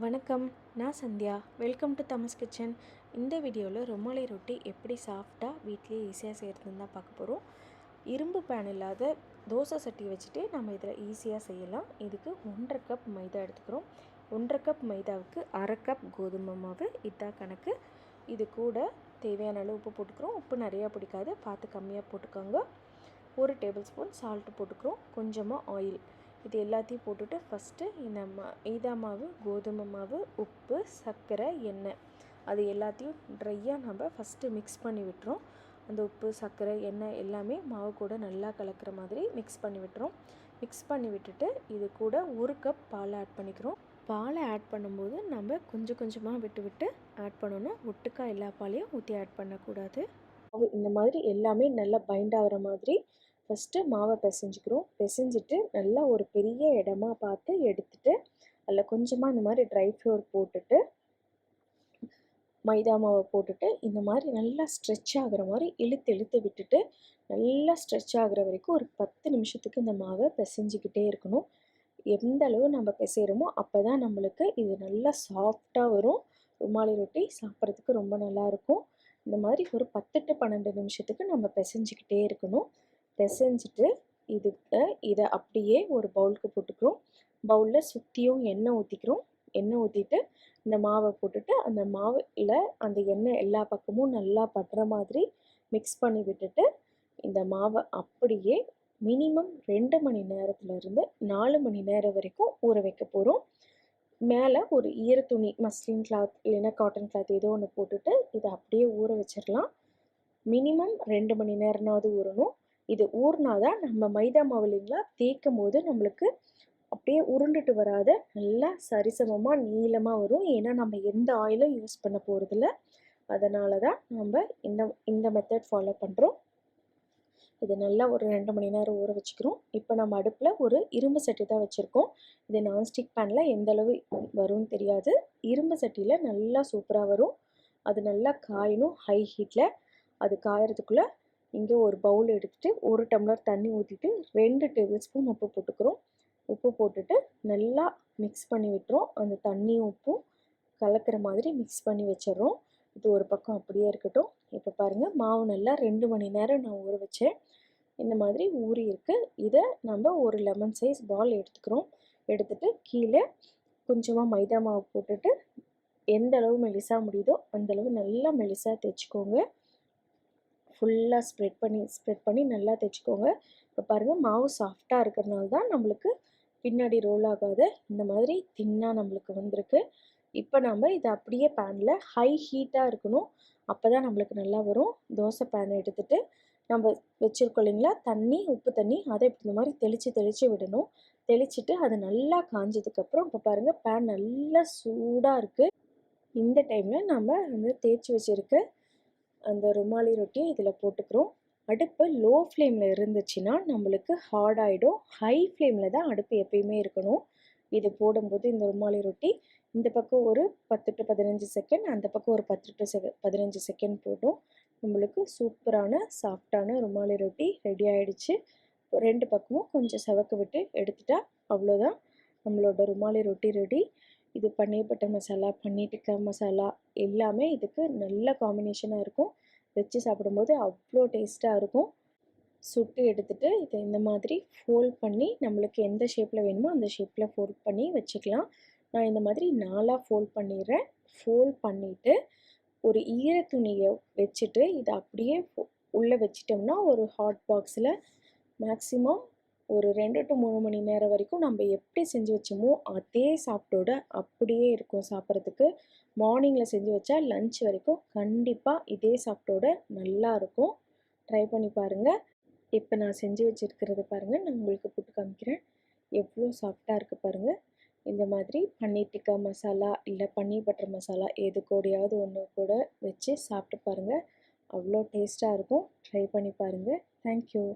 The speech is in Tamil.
வணக்கம், நான் Sandhya. Welcome to Thamas kitchen. இந்த வீடியோவில் ரொமாலி ரொட்டி எப்படி சாஃப்டாக வீட்லேயே ஈஸியாக செய்கிறதுன்னு தான் பார்க்க போகிறோம். இரும்பு பேன் இல்லாத தோசை சட்டி வச்சுட்டு நம்ம இதில் ஈஸியாக செய்யலாம். இதுக்கு 1.5 கப் மைதா எடுத்துக்கிறோம். 1.5 கப் மைதாவுக்கு 1/2 கப் கோதுமை மாவு, இதான் கணக்கு. இது கூட தேவையான அளவு உப்பு போட்டுக்கிறோம். உப்பு நிறையா பிடிக்காது, பார்த்து கம்மியாக போட்டுக்கோங்க. 1 டேபிள் ஸ்பூன் சால்ட்டு போட்டுக்கிறோம். கொஞ்சமாக ஆயில். இது எல்லாத்தையும் போட்டுட்டு ஃபஸ்ட்டு இந்த மைதா மாவு, கோதுமை மாவு, உப்பு, சர்க்கரை, எண்ணெய் அது எல்லாத்தையும் ட்ரையாக நம்ம ஃபஸ்ட்டு மிக்ஸ் பண்ணி விட்டுறோம். அந்த உப்பு, சர்க்கரை, எண்ணெய் எல்லாமே மாவு கூட நல்லா கலக்கிற மாதிரி மிக்ஸ் பண்ணி விட்டுறோம். மிக்ஸ் பண்ணி விட்டுட்டு இது கூட 1 கப் பால் ஆட் பண்ணிக்கிறோம். பாலை ஆட் பண்ணும்போது நம்ம கொஞ்சம் கொஞ்சமாக விட்டு விட்டு ஆட் பண்ணணும். ஒட்டுக்கா எல்லா பாலையும் ஊற்றி ஆட் பண்ணக்கூடாது. இந்த மாதிரி எல்லாமே நல்லா பைண்ட் ஆகிற மாதிரி ஃபஸ்ட்டு மாவை பிசைஞ்சிக்கிறோம். பிசைஞ்சிட்டு நல்லா ஒரு பெரிய இடமா பார்த்து எடுத்துகிட்டு அதில் கொஞ்சமாக இந்த மாதிரி ட்ரை ஃப்ளோர் போட்டுட்டு மைதா மாவை போட்டுட்டு இந்த மாதிரி நல்லா ஸ்ட்ரெச் ஆகிற மாதிரி இழுத்து இழுத்து விட்டுட்டு நல்லா ஸ்ட்ரெச் ஆகிற வரைக்கும் ஒரு 10 நிமிஷத்துக்கு இந்த மாவை பிசைஞ்சிக்கிட்டே இருக்கணும். எந்த அளவு நம்ம பிசைகிறோமோ அப்போ தான் நம்மளுக்கு இது நல்லா சாஃப்டாக வரும். ருமாலி ரொட்டி சாப்பிட்றதுக்கு ரொம்ப நல்லாயிருக்கும். இந்த மாதிரி ஒரு 10 to 12 நிமிஷத்துக்கு நம்ம பிசைஞ்சிக்கிட்டே இருக்கணும். பிசைஞ்சிட்டு இதை அப்படியே ஒரு பவுலுக்கு போட்டுக்கிறோம். பவுலில் சுற்றியும் எண்ணெய் ஊற்றிக்கிறோம். எண்ணெய் ஊற்றிட்டு இந்த மாவை போட்டுட்டு அந்த மாவில் அந்த எண்ணெய் எல்லா பக்கமும் நல்லா படுற மாதிரி மிக்ஸ் பண்ணி விட்டுட்டு இந்த மாவை அப்படியே மினிமம் 2 மணி நேரத்துலேருந்து 4 மணி நேரம் வரைக்கும் ஊற வைக்க போகிறோம். மேலே ஒரு ஈரத்துணி, மஸ்லின் கிளாத் இல்லைன்னா காட்டன் கிளாத் ஏதோ ஒன்று போட்டுட்டு இதை அப்படியே ஊற வச்சிடலாம். மினிமம் 2 மணி நேரமாவது ஊறணும். இது ஊறினாதான் நம்ம மைதா மாவு இல்லைங்களா தேய்க்கும் போது நம்மளுக்கு அப்படியே உருண்டுட்டு வராத நல்லா சரிசமமாக நீளமாக வரும். ஏன்னா நம்ம எந்த ஆயிலும் யூஸ் பண்ண போகிறதில்ல. அதனால தான் நம்ம இந்த மெத்தட் ஃபாலோ பண்ணுறோம். இது நல்லா ஒரு 2 மணி நேரம் ஊற வச்சுக்கிறோம். இப்போ நம்ம அடுப்பில் ஒரு இரும்பு சட்டி தான் வச்சுருக்கோம். இது நான்ஸ்டிக் பேனில் எந்த அளவு வரும்னு தெரியாது. இரும்பு சட்டியில் நல்லா சூப்பராக வரும். அது நல்லா காயணும் ஹை ஹீட்டில். அது காயறதுக்குள்ளே இங்கே ஒரு பவுல் எடுத்துகிட்டு 1 டம்ளர் தண்ணி ஊற்றிட்டு 2 டேபிள் ஸ்பூன் உப்பு போட்டுக்கிறோம். உப்பு போட்டுட்டு நல்லா மிக்ஸ் பண்ணி விட்டுறோம். அந்த தண்ணியும் உப்பும் கலக்கிற மாதிரி மிக்ஸ் பண்ணி வச்சிடுறோம். இது ஒரு பக்கம் அப்படியே இருக்கட்டும். இப்போ பாருங்கள், மாவு நல்லா 2 மணி நேரம் நான் ஊற வச்சேன். இந்த மாதிரி ஊறி இருக்குது. இதை நம்ம ஒரு லெமன் சைஸ் பால் எடுத்துக்கிறோம். எடுத்துகிட்டு கீழே கொஞ்சமாக மைதா மாவு போட்டுட்டு எந்த அளவு மெலிசாக முடியுதோ அந்தளவு நல்லா மெலிசாக தைச்சிக்கோங்க. ஃபுல்லாக ஸ்ப்ரெட் பண்ணி நல்லா தைச்சிக்கோங்க. இப்போ பாருங்கள், மாவு சாஃப்டாக இருக்கிறதுனால தான் நம்மளுக்கு பின்னாடி ரோல் ஆகாத இந்த மாதிரி தின்னாக நம்மளுக்கு வந்திருக்கு. இப்போ நம்ம இதை அப்படியே பேனில் ஹை ஹீட்டாக இருக்கணும். அப்போ தான் நம்மளுக்கு நல்லா வரும். தோசை பேனை எடுத்துகிட்டு நம்ம வச்சுருக்கோம் இல்லைங்களா தண்ணி, உப்பு தண்ணி, அதை இப்படி இந்த மாதிரி தெளித்து விடணும். தெளிச்சுட்டு அது நல்லா காஞ்சதுக்கப்புறம் இப்போ பாருங்கள், பேன் நல்லா சூடாக இருக்குது. இந்த டைமில் நம்ம வந்து தேய்ச்சி வச்சுருக்க அந்த ருமாலி ரொட்டியை இதில் போட்டுக்கிறோம். அடுப்பு லோ ஃப்ளேமில் இருந்துச்சுன்னா நம்மளுக்கு ஹார்ட் ஆகிடும். ஹை ஃப்ளேமில் தான் அடுப்பு எப்பயுமே இருக்கணும். இது போடும்போது இந்த ருமாலி ரொட்டி இந்த பக்கம் ஒரு 10 to 15 செகண்ட், அந்த பக்கம் ஒரு 10 to 15 செகண்ட் போடும். நம்மளுக்கு சூப்பரான சாஃப்டான ருமாலி ரொட்டி ரெடி ஆகிடுச்சு. 2 பக்கமும் கொஞ்சம் செவக்க விட்டு எடுத்துட்டா அவ்வளோதான், நம்மளோட ருமாலி ரொட்டி ரெடி. இது பன்னீர் பட்டர் மசாலா, பன்னீர் டிக்கா மசாலா எல்லாமே இதுக்கு நல்ல காம்பினேஷனாக இருக்கும். வச்சு சாப்பிடும்போது அவ்வளோ டேஸ்ட்டாக இருக்கும். சுட்டு எடுத்துகிட்டு இதை இந்த மாதிரி ஃபோல்ட் பண்ணி நம்மளுக்கு எந்த ஷேப்பில் வேணுமோ அந்த ஷேப்பில் ஃபோல்ட் பண்ணி வச்சுக்கலாம். நான் இந்த மாதிரி 4ஆக ஃபோல்ட் பண்ணிடுறேன். ஃபோல்ட் பண்ணிவிட்டு ஒரு ஈரத்துணியை வச்சுட்டு இதை அப்படியே உள்ளே வச்சிட்டோம்னா ஒரு ஹாட் பாக்ஸில் மேக்ஸிமம் ஒரு 2 to 3 மணி நேரம் வரைக்கும் நம்ம எப்படி செஞ்சு வச்சோமோ அதே சாப்பிட்டோட அப்படியே இருக்கும் சாப்பிட்றதுக்கு. மார்னிங்கில் செஞ்சு வச்சா லன்ச் வரைக்கும் கண்டிப்பாக இதே சாப்பிட்டோட நல்லா இருக்கும். ட்ரை பண்ணி பாருங்கள். இப்போ நான் செஞ்சு வச்சுருக்கிறது பாருங்கள், நான் உங்களுக்கு போட்டு காமிக்கிறேன். எவ்வளோ சாஃப்டாக இருக்குது பாருங்கள். இந்த மாதிரி பன்னீர் டிக்கா மசாலா இல்லை பன்னீர் பட்டர் மசாலா எது கூடயாவது ஒன்று கூட வச்சு சாப்பிட்டு பாருங்கள். அவ்வளோ டேஸ்ட்டாக இருக்கும். ட்ரை பண்ணி பாருங்கள். தேங்க்யூ.